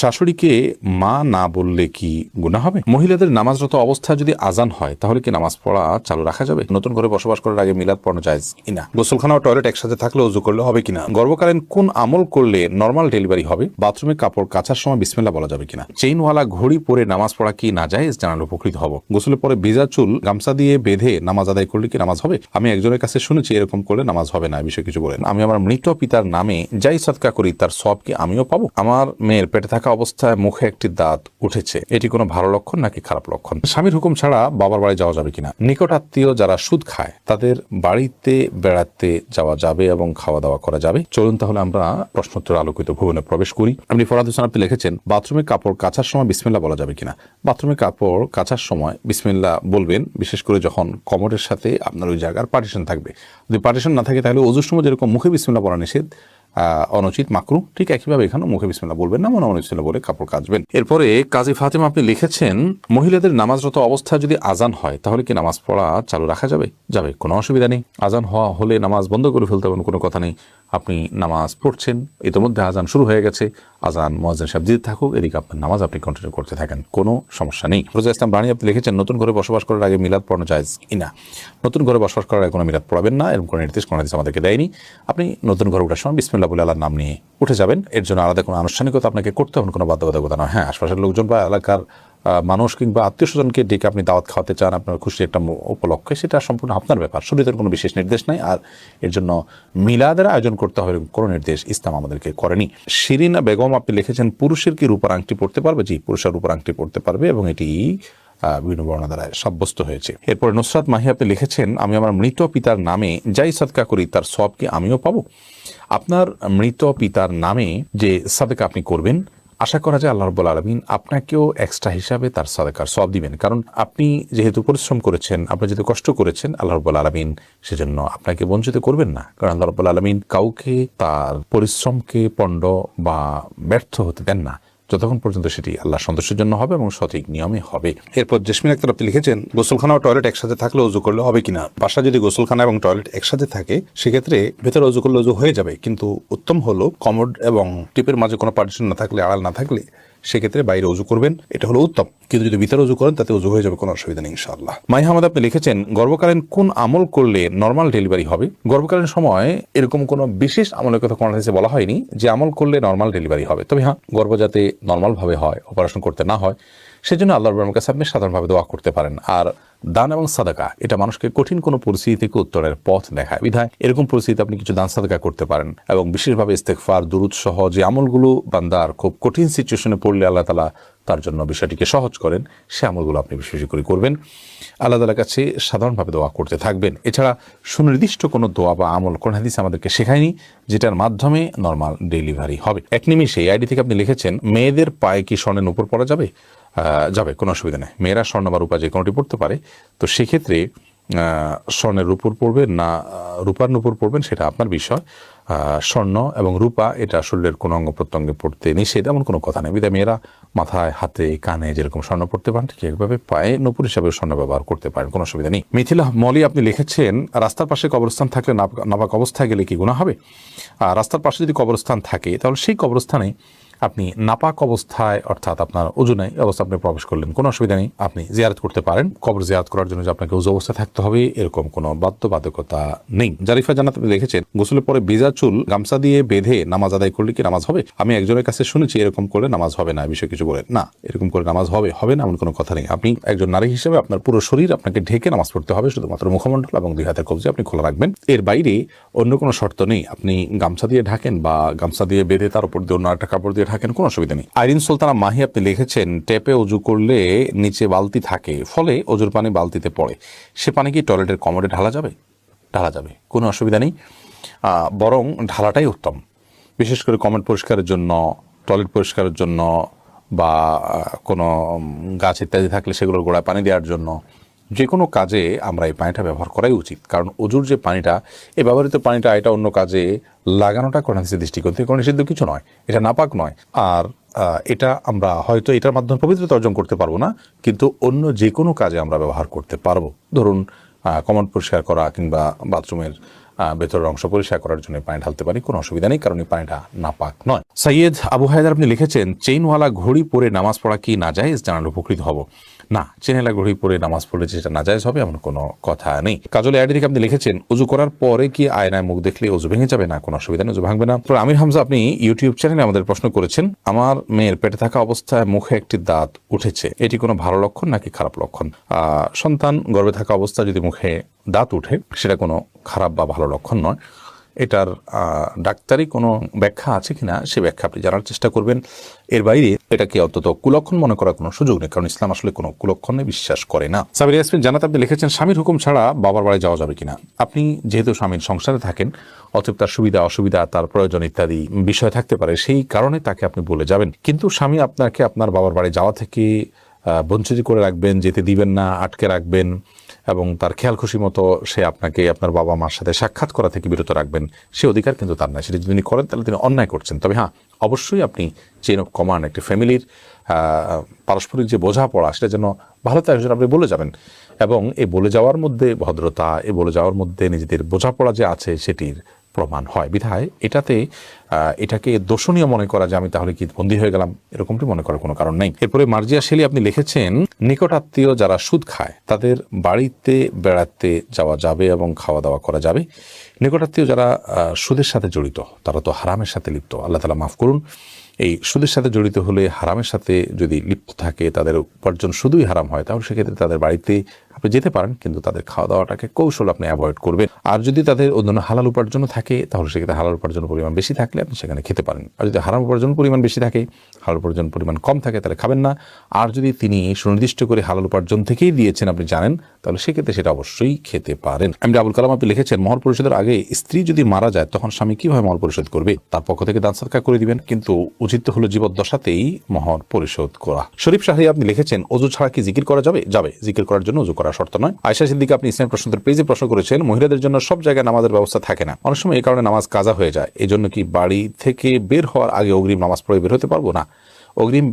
শাশুড়িকে মা না বললে কি গুনাহ হবে? মহিলাদের নামাজরত অবস্থা যদি আজান হয় তাহলে কি নামাজ পড়া চালু রাখা যাবে? নতুন করে বসবাস করার আগে মিলাদ পড়ানো জায়েজ কিনা? গোসলখানা ও টয়লেট একসাথে থাকলে ওযু করলে হবে কিনা? গর্ভকালীন কোন আমল করলে নরমাল ডেলিভারি হবে? বাথরুমে কাপড় কাচার সময় বিসমিল্লাহ বলা যাবে কিনা? চেইনওয়ালা ঘড়ি পরে নামাজ পড়া কি নাজায়েজ জানালে উপকৃত হব। গোসলের পরে ভেজা চুল গামছা দিয়ে বেঁধে নামাজ আদায় করলে কি নামাজ হবে? আমি একজনের কাছে শুনেছি এরকম করলে নামাজ হবে না, এই বিষয়ে কিছু বলেন। আমি আমার মৃত পিতার নামে যাই সদকা করি তার সওয়াব কি আমিও পাবো? আমার মেয়ের পেটে থাকা অবস্থায় মুখে একটি দাঁত উঠেছে, এটি কোনো ভালো লক্ষণ নাকি খারাপ লক্ষণ? স্বামীর হুকুম ছাড়া বাবার বাড়ি যাওয়া যাবে কিনা? নিকট আত্মীয় যারা সুদ খায় তাদের বাড়িতে বেড়াতে যাওয়া যাবে এবং খাওয়া দাওয়া করা যাবে? চলুন তাহলে আমরা প্রশ্নোত্তর আলোকিত ভুবনে প্রবেশ করি। আপনি ফরহাদ হোসেন আপনি লিখেছেন, বাথরুমে কাপড় কাচার সময় বিসমিল্লাহ বলা যাবে কিনা? বাথরুমে কাপড় কাচার সময় বিসমিল্লাহ বলবেন, বিশেষ করে যখন কমোডের সাথে আপনার ওই জায়গার পার্টিশন থাকবে। যদি পার্টিশন না থাকে তাহলে ওযুর সময় যেরকম মুখে বিসমিল্লাহ বলা নিষেধ, অনুচিত, মাকরু, ঠিক একইভাবে এখানে মুখে বিসমিল্লাহ বলবেন না, মনে বিসমিল্লাহ বলে কাপড় কাচবেন। এরপরে কাজী ফাতেমা আপনি লিখেছেন, মহিলাদের নামাজরত অবস্থা যদি আজান হয় তাহলে কি নামাজ পড়া চালু রাখা যাবে? যাবে, কোনো অসুবিধা নেই। আজান হওয়া হলে নামাজ বন্ধ করে ফেলতে হবে, কোনো কথা নেই। আপনি নামাজ পড়ছেন, ইতিমধ্যে আজান শুরু হয়ে গেছে, আজান মুয়াজ্জিন সাহেব দিতে থাকুক, এদিকে আপনার নামাজ আপনি কন্টিনিউ করতে থাকেন, কোনো সমস্যা নেই। রোজা ইসলাম রানী আপনি লিখেছেন, নতুন ঘরে বসবাস করার আগে মিলাদ পড়ানো জায়েজ কিনা? নতুন ঘরে বসবাস করার আগে কোনো মিলাদ পড়াবেন না, এরকম কোনো নির্দেশ কোনো হাদিস আমাদেরকে দেয়নি। আপনি নতুন ঘরে ওঠার সময় বিসমিল্লাহ বলে আল্লাহর নাম নিয়ে উঠে যাবেন, এর জন্য আলাদা কোনো আনুষ্ঠানিকতা আপনাকে করতে হবে, কোনো বাধ্যবাধকতা নয়। হ্যাঁ, আশপাশের লোকজন বা এলাকার মানুষ কিংবা আত্মীয় স্বজনকে ডেকে আপনি দাওয়াত খাওয়াতে চান আপনার খুশি একটা উপলক্ষে, সেটা সম্পূর্ণ আপনার ব্যাপার, শরীয়তের কোনো বিশেষ নির্দেশ নাই। আর এর জন্য মিলাদের আয়োজন করতে হবে কোনো নির্দেশ ইসলাম আমাদেরকে করেনি। শিরিনা বেগম আপনি লিখেছেন, পুরুষের কি রূপার আংটি পড়তে পারবে? জি, পুরুষের রূপার আংটি পড়তে পারবে এবং এটি বিভিন্ন বর্ণনা দ্বারা সাব্যস্ত হয়েছে। এরপরে নুসরাত মাহি আপনি লিখেছেন, আমি আমার মৃত পিতার নামে যাই সদকা করি তার সওয়াব কি আমিও পাবো? আপনার মৃত পিতার নামে যে সাদকা আপনি করবেন, আশা করা যায় আল্লাহ রাব্বুল আলামিন আপনাকেও এক্সট্রা হিসাবে তার সাদকার সওয়াব দিবেন। কারণ আপনি যেহেতু পরিশ্রম করেছেন, আপনি যেহেতু কষ্ট করেছেন, আল্লাহ রাব্বুল আলামিন সেজন্য আপনাকে বঞ্চিত করবেন না। কারণ আল্লাহ রাব্বুল আলামিন কাউকে তার পরিশ্রমকে পণ্ড বা ব্যর্থ হতে দেন না, যতক্ষণ পর্যন্ত সেটি আল্লাহ সন্তোষের জন্য হবে এবং সঠিক নিয়মে হবে। এরপর জেসমিন আক্তার আপনি লিখেছেন, গোসলখানা ও টয়লেট একসাথে থাকলে ওযু করলে হবে কিনা? বাসা যদি গোসলখানা এবং টয়লেট একসাথে থাকে সেক্ষেত্রে ভেতরে ওযু করলে ওযু হয়ে যাবে, কিন্তু উত্তম হলো কমোড এবং টিপের মাঝে কোনো পার্টিশন না থাকলে, আড়াল না থাকলে সেক্ষেত্রে বাইরে ওযু করবেন, এটা হলো উত্তম। কিন্তু যদি ভিতরে ওযু করেন তাতে ওযু হয়ে যাবে, কোনো অসুবিধা নেই ইনশাআল্লাহ। মাই হামাদ আপনি লিখেছেন, গর্ভকালীন কোন আমল করলে নরমাল ডেলিভারি হবে? গর্ভকালীন সময় এরকম কোনো বিশেষ আমলের কথা কোন হাদিসে বলা হয়নি যে আমল করলে নরমাল ডেলিভারি হবে। তবে হ্যাঁ, গর্ভ যাতে নরমাল ভাবে হয়, অপারেশন করতে না হয়, সেজন্য আল্লাহর রাব্বুল কাছে আপনি সাধারণভাবে দোয়া করতে পারেন। আর দান এবং সাদাকা এটা মানুষকে কঠিন কোনো পরিস্থিতি থেকে উত্তরের পথ দেখায়, বিধায় এরকম পরিস্থিতিতে আপনি কিছু দান সাদাকা করতে পারেন এবং বিশেষভাবে ইস্তেগফার, দুরূদ সহ যে আমলগুলো বান্দার খুব কঠিন সিচুয়েশনে পড়লে আল্লাহ তাআলা তার জন্য বিষয়টিকে সহজ করেন, সে আমলগুলো আপনি বেশি বেশি করে করবেন। আল্লাহ তাআলার কাছে সাধারণভাবে দোয়া করতে থাকবেন। এছাড়া সুনির্দিষ্ট কোনো দোয়া বা আমল কোন হাদিস আমাদেরকে শেখায়নি যেটার মাধ্যমে নরমাল ডেলিভারি হবে। এক নিমিষে এই আইডি থেকে আপনি লিখেছেন, মেয়েদের পায়ে কি স্বর্ণের নূপুর পরা যাবে? যাবে, কোনো অসুবিধা নেই। মেয়েরা স্বর্ণ বা রূপা যে কোনোটি পড়তে পারে। তো সেক্ষেত্রে স্বর্ণের রূপুর পড়বেন না রূপার নূপুর পড়বেন সেটা আপনার বিষয়। স্বর্ণ এবং রূপা এটা শরীরের কোনো অঙ্গ প্রত্যঙ্গে পড়তে নিষেধ, এমন কোনো কথা নেই। বিধায় মেয়েরা মাথায়, হাতে, কানে যেরকম স্বর্ণ পড়তে পারেন ঠিক একভাবে পায়ে নূপুর হিসাবে স্বর্ণ ব্যবহার করতে পারেন, কোনো অসুবিধা নেই। মিথিলা মলি আপনি লিখেছেন, রাস্তার পাশে কবরস্থান থাকলে নাপাক অবস্থায় গেলে কি গুনাহ হবে? রাস্তার পাশে যদি কবরস্থান থাকে তাহলে সেই কবরস্থানে আপনি নাপাক অবস্থায়, অর্থাৎ আপনার ওযু নাই অবস্থা আপনি প্রবেশ করলেন, কোনো অসুবিধা নেই, আপনি জিয়ারত করতে পারেন। কবর জিয়ারত করার জন্য যে আপনাকে ওযু অবস্থায় থাকতে হবে এরকম কোনো বাধ্যবাধকতা নেই। জারিফা জান্নাত আপনি লিখেছেন, গোসলের পরে ভেজা চুল গামছা দিয়ে বেঁধে নামাজ আদায় করলে কি নামাজ হবে? আমি একজনের কাছে শুনেছি এরকম করলে নামাজ হবে না, বিষয়ে কিছু বলেন না। এরকম করে নামাজ হবে না এমন কোনো কথা নেই। আপনি একজন নারী হিসেবে আপনার পুরো শরীর আপনাকে ঢেকে নামাজ পড়তে হবে, শুধুমাত্র মুখমণ্ডল এবং দুই হাতের কবজি আপনি খোলা রাখবেন, এর বাইরে অন্য কোনো শর্ত নেই। আপনি গামছা দিয়ে ঢাকেন বা গামছা দিয়ে বেঁধে তার উপর দিয়ে অন্য একটা কাপড় দিয়ে ঢাকেন, কোনো অসুবিধা নেই। আইরিন সুলতানা মাহি আপনি লিখেছেন, টেপে ওযু করলে নিচে বালতি থাকে, ফলে ওযুর পানি বালতিতে পড়ে, সে পানি কি টয়লেটের কমোডে ঢালা যাবে? ঢালা যাবে, কোনো অসুবিধা নেই। বরং ঢালাটাই উত্তম, বিশেষ করে কমোড পরিষ্কারের জন্য, টয়লেট পরিষ্কারের জন্য বা কোনো গাছ ইত্যাদি থাকলে সেগুলোর গোড়ায় পানি দেওয়ার জন্য, যে কোনো কাজে আমরা এই পানিটা ব্যবহার করাই উচিত। কারণ ওযুর যে পানিটা, এই ব্যবহৃত পানিটা এটা অন্য কাজে লাগানোটা কোরআন হাদিসের দৃষ্টিকোণ থেকে কোনো নিষিদ্ধ কিছু নয়, এটা নাপাক নয়। আর এটা আমরা হয়তো এটার মাধ্যমে পবিত্রতা অর্জন করতে পারবো না, কিন্তু অন্য যে কোনো কাজে আমরা ব্যবহার করতে পারবো। ধরুন কমোড পরিষ্কার করা কিংবা বাথরুমের ভেতরের অংশ পরিষ্কার করার জন্য পানি ঢালতে পারি, কোনো অসুবিধা নেই, কারণ এই পানিটা নাপাক নয়। সৈয়দ আবু হায়দার আপনি লিখেছেন, চেইনওয়ালা ঘড়ি পরে নামাজ পড়া কি নাজায়েজ, জানালে উপকৃত হব। না, চেইনওয়ালা ঘড়ি পরে নামাজ পড়লে যেটা নাজায়েজ হবে এমন কোনো কথা নেই। কাজল আইডি থেকে আপনি লিখেছেন, উজু করার পরে কি আয়নায় মুখ দেখলে উজু ভেঙে যাবে? না, কোনো অসুবিধা নেই, উজু ভাঙবে না। তো আমির হামজা আপনি ইউটিউব চ্যানেলে আমাদের প্রশ্ন করেছেন, আমার মেয়ের পেটে থাকা অবস্থায় মুখে একটি দাঁত উঠেছে, এটি কোনো ভালো লক্ষণ নাকি খারাপ লক্ষণ? সন্তান গর্ভে থাকা অবস্থায় যদি মুখে দাঁত উঠে সেটা কোনো খারাপ বা ভালো লক্ষণ নয়। এটার ডাক্তারি কোনো ব্যাখ্যা আছে কিনা সে ব্যাখ্যা আপনি জানার চেষ্টা করবেন। এর বাইরে এটাকে অন্তত কুলক্ষণ মনে করার কোনো সুযোগ নেই, কারণ ইসলাম আসলে কোনো কুলক্ষণে বিশ্বাস করে না। সাবির ইয়াসমিন জানাত আপনি লিখেছেন, স্বামীর হুকুম ছাড়া বাবার বাড়ি যাওয়া যাবে কিনা? আপনি যেহেতু স্বামীর সংসারে থাকেন, অতএব তার সুবিধা অসুবিধা, তার প্রয়োজন ইত্যাদি বিষয় থাকতে পারে, সেই কারণে তাকে আপনি বলে যাবেন। কিন্তু স্বামী আপনাকে আপনার বাবার বাড়ি যাওয়া থেকে বঞ্চিত করে রাখবেন, যেতে দিবেন না, আটকে রাখবেন এবং তার খেয়াল খুশি মতো সে আপনাকে আপনার বাবা মার সাথে সাক্ষাৎ করা থেকে বিরত রাখবেন, সে অধিকার কিন্তু তার নাই। সেটা যদি তিনি করেন তাহলে তিনি অন্যায় করছেন। তবে হ্যাঁ, অবশ্যই আপনি চেইন অফ কমান্ড, একটি ফ্যামিলির পারস্পরিক যে বোঝাপড়া সেটা যেন ভালো তার জন্য আপনি বলে যাবেন, এবং এই বলে যাওয়ার মধ্যে ভদ্রতা, এই বলে যাওয়ার মধ্যে নিজেদের বোঝাপড়া যে আছে সেটির প্রমাণ হয়। বিধায় এটাকে দোষণীয় মনে করা যে আমি তাহলে কি বন্দী হয়ে গেলাম, এরকমটি মনে করার কোনো কারণ নেই। এরপরে মার্জিয়া শেলি আপনি লিখেছেন, নিকট আত্মীয় যারা সুদ খায় তাদের বাড়িতে বেড়াতে যাওয়া যাবে এবং খাওয়া দাওয়া করা যাবে। নিকট আত্মীয় যারা সুদের সাথে জড়িত তারা তো হারামের সাথে লিপ্ত, আল্লাহ তাআলা মাফ করুন। এই সুদের সাথে জড়িত হলে, হারামের সাথে যদি লিপ্ত থাকে, তাদের উপার্জন শুধুই হারাম হয়, তাহলে সেক্ষেত্রে তাদের বাড়িতে আপনি যেতে পারেন, কিন্তু তাদের খাওয়া দাওয়াটাকে কৌশল আপনি অ্যাভয়েড করবেন। আর যদি তাদের অন্যান্য হালাল উপার্জনও থাকে, তাহলে সেক্ষেত্রে হালাল উপার্জনের পরিমাণ বেশি থাকলে আপনি সেখানে খেতে পারেন। আর যদি হারাম উপার্জন পরিমাণ বেশি থাকে, হালাল উপার্জন পরিমাণ কম থাকে, তাহলে খাবেন না। আর যদি তিনি সুনির্দিষ্ট করে হালাল উপার্জন থেকেই দিয়েছেন, আপনি জানেন, তাহলে সেক্ষেত্রে সেটা অবশ্যই খেতে পারেন। আমি আবুল কালাম আপনি লিখেছেন, মহর পরিশোধের আগে স্ত্রী যদি মারা যায় তখন স্বামী কিভাবে মহর পরিশোধ করবে? তার পক্ষ থেকে দান সদকা করে দিবেন, কিন্তু উচিত হলো জীবদ্দশাতেই মহর পরিশোধ করা। শরীফ শাহরি আপনি লিখেছেন, অজু ছাড়া কি জিকির করা যাবে? যাবে, জিকির করার জন্য অজু করা শর্ত নয়। আয়েশা সিদ্দিকা আপনি ইসলামের প্রশ্নোত্তর পেজে প্রশ্ন করেছেন, মহিলাদের জন্য সব জায়গায় নামাজের ব্যবস্থা থাকে না, অনেক সময় এই কারণে নামাজ কাজা হয়ে যায়, এই জন্য কি বাড়ি থেকে বের হওয়ার আগে অগ্রিম নামাজ পড়ে বের হতে পারবো? না, অগ্রিম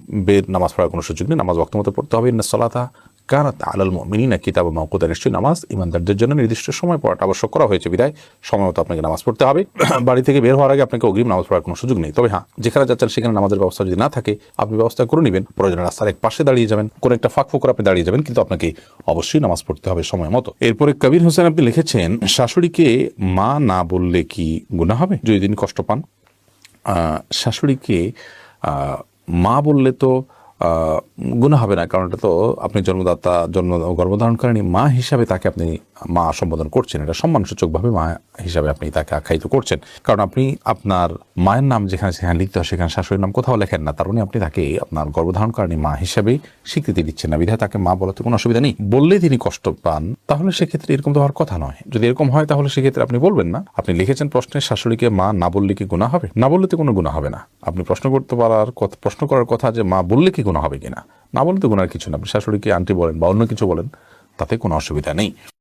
নামাজ পড়ার কোনো সুযোগ নেই। নামাজ ওয়াক্ত মতো পড়তে হবে। ইন্না সলাতা কানাত আলাল মুমিনিনা কিতাবাম মাওকুতা, নিশ্চয়ই নামাজ ইমানদারদের জন্য নির্দিষ্ট সময় পড়াটা আবশ্যক করা হয়েছে, বিধায় সময় মতো আপনাকে নামাজ পড়তে হবে। বাড়ি থেকে বের হওয়ার আগে আপনাকে অগ্রিম নামাজ পড়ার কোনো সুযোগ নেই। তবে হ্যাঁ, যেখানে যাচ্ছেন সেখানে নামাজের ব্যবস্থা যদি না থাকে, আপনি ব্যবস্থা করে নেবেন। প্রয়োজনে রাস্তার এক পাশে দাঁড়িয়ে যাবেন, কোনো একটা ফাঁক ফোকর আপনি দাঁড়িয়ে যাবেন, কিন্তু আপনাকে অবশ্যই নামাজ পড়তে হবে সময় মতো। এরপরে কবির হোসেন আপনি লিখেছেন, শাশুড়িকে মা না বললে কি গুনাহ হবে যদি তিনি কষ্ট পান? শাশুড়িকে মা বললে তো গুনাহ হবে না, কারণ এটা তো আপনি গর্ভধারণকারিণী মা হিসাবে তাকে আপনি মা সম্বোধন করছেন, এটা সম্মানসূচকভাবে মা হিসাবে আপনি তাকে আখ্যায়িত করছেন। কারণ আপনি আপনার মায়ের নাম যেখানে সেখানে লিখতে হয়, সেখানে শাশুড়ির নাম কোথাও লেখেন না, তার মানে আপনি তাকে আপনার গর্ভধারণকারিণী মা হিসাবে স্বীকৃতি দিচ্ছেন না, বিধায় তাকে মা বলাতে কোনো অসুবিধা নেই। বললে তিনি কষ্ট পান, তাহলে সেক্ষেত্রে এরকম তো হওয়ার কথা নয়। যদি এরকম হয় তাহলে সেক্ষেত্রে আপনি বলবেন না। আপনি লিখেছেন প্রশ্নে, শাশুড়িকে মা না বললে কি গুনাহ হবে? না বললে তো কোনো গুনাহ হবে না। আপনি প্রশ্ন করার কথা যে মা বললে কি গুনাহ হবে কিনা, না বললে তো গুনার কিছু না। আপনি শাশুড়িকে আন্টি বলেন বা অন্য কিছু বলেন, তাতে কোনো অসুবিধা নেই।